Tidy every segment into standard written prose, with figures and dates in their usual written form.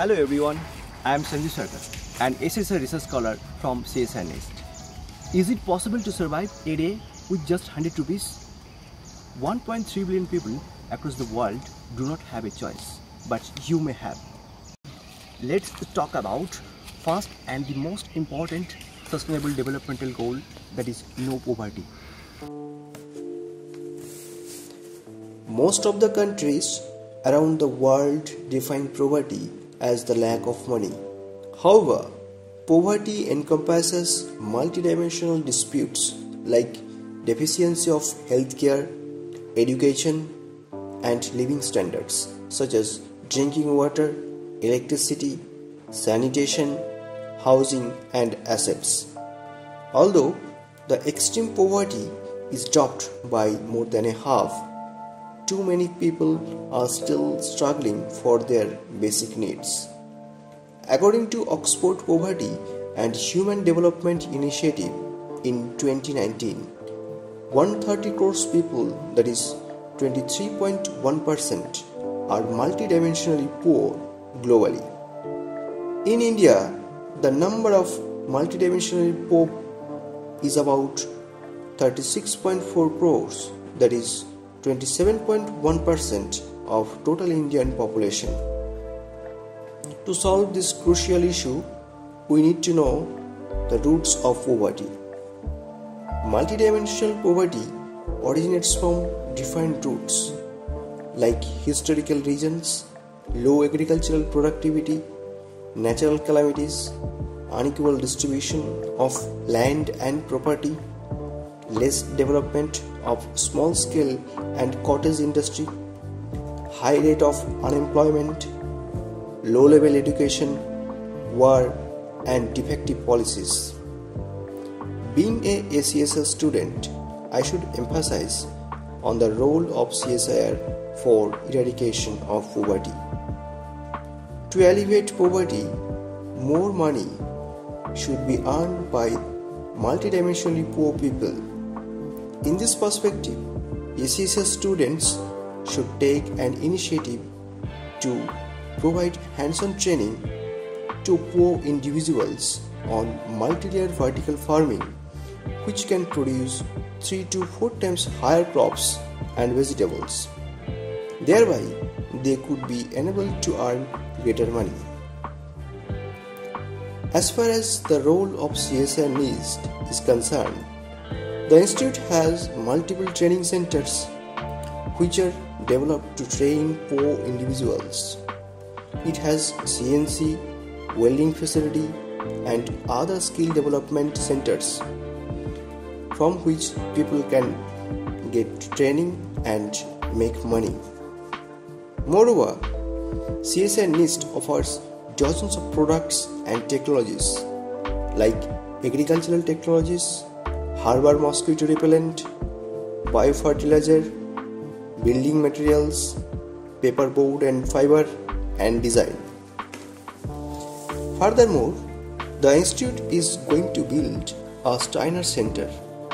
Hello everyone, I am Sanju Sarkar, an SSR research scholar from CSIR Nest. Is it possible to survive a day with just 100 rupees? 1.3 billion people across the world do not have a choice, but you may have. Let's talk about first and the most important sustainable developmental goal, that is no poverty. Most of the countries around the world define poverty as the lack of money. However, poverty encompasses multidimensional disputes like deficiency of healthcare, education, and living standards such as drinking water, electricity, sanitation, housing, and assets. Although the extreme poverty is dropped by more than a half, too many people are still struggling for their basic needs. According to Oxford Poverty and Human Development Initiative in 2019, 130 crores people, that is 23.1%, are multidimensionally poor globally. In India, the number of multidimensionally poor is about 36.4 crores, that is 27.1% of total Indian population. To solve this crucial issue, we need to know the roots of poverty. Multidimensional poverty originates from different roots like historical regions, low agricultural productivity, natural calamities, unequal distribution of land and property, less development of small-scale and cottage industry, high rate of unemployment, low-level education, war, and defective policies. Being a CSIR student, I should emphasize on the role of CSIR for eradication of poverty. To alleviate poverty, more money should be earned by multidimensionally poor people. In this perspective, CSIR students should take an initiative to provide hands-on training to poor individuals on multi-layer vertical farming, which can produce 3 to 4 times higher crops and vegetables. Thereby, they could be enabled to earn greater money. As far as the role of CSIR Nest is concerned, the institute has multiple training centers which are developed to train poor individuals. It has CNC, welding facility, and other skill development centers from which people can get training and make money. Moreover, CSIR Nest offers dozens of products and technologies like agricultural technologies, harbor mosquito repellent, biofertilizer, building materials, paperboard and fiber, and design. Furthermore, the institute is going to build a Steiner Center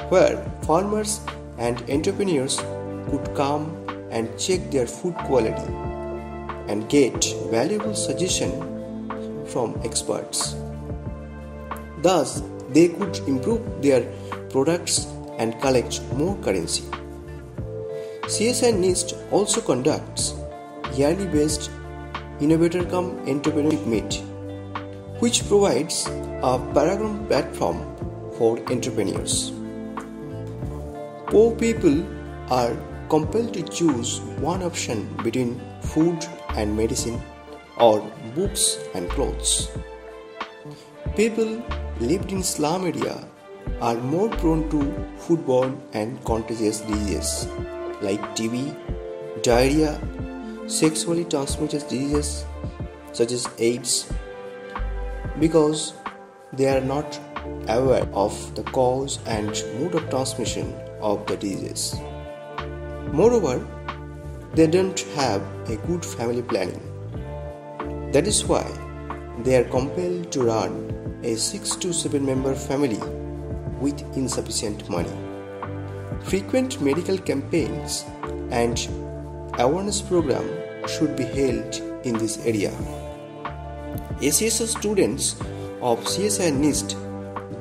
where farmers and entrepreneurs could come and check their food quality and get valuable suggestions from experts. Thus, they could improve their products and collect more currency. CSIR Nest also conducts yearly based Innovator Cum Entrepreneurship Meet, which provides a paragon platform for entrepreneurs. Poor people are compelled to choose one option between food and medicine or books and clothes. People lived in slum area are more prone to foodborne and contagious diseases like TB, diarrhea, sexually transmitted diseases such as AIDS, because they are not aware of the cause and mode of transmission of the disease. Moreover, they don't have a good family planning. That is why they are compelled to run a 6 to 7 member family with insufficient money. Frequent medical campaigns and awareness program should be held in this area. ACSR students of CSI NIST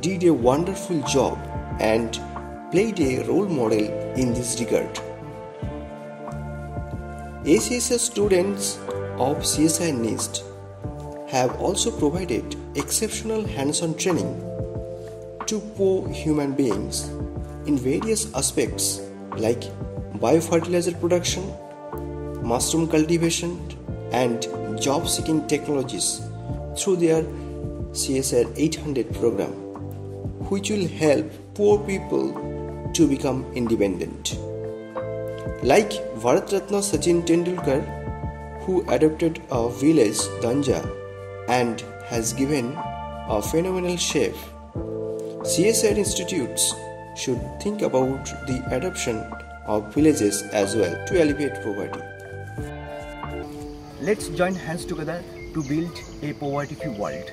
did a wonderful job and played a role model in this regard. ACSR students of CSI NIST have also provided exceptional hands-on training to poor human beings in various aspects like biofertilizer production, mushroom cultivation, and job-seeking technologies through their CSR 800 program, which will help poor people to become independent. Like Bharat Ratna Sachin Tendulkar, who adopted a village, Danja, and has given a phenomenal shape, CSR institutes should think about the adoption of villages as well to alleviate poverty. Let's join hands together to build a poverty-free world.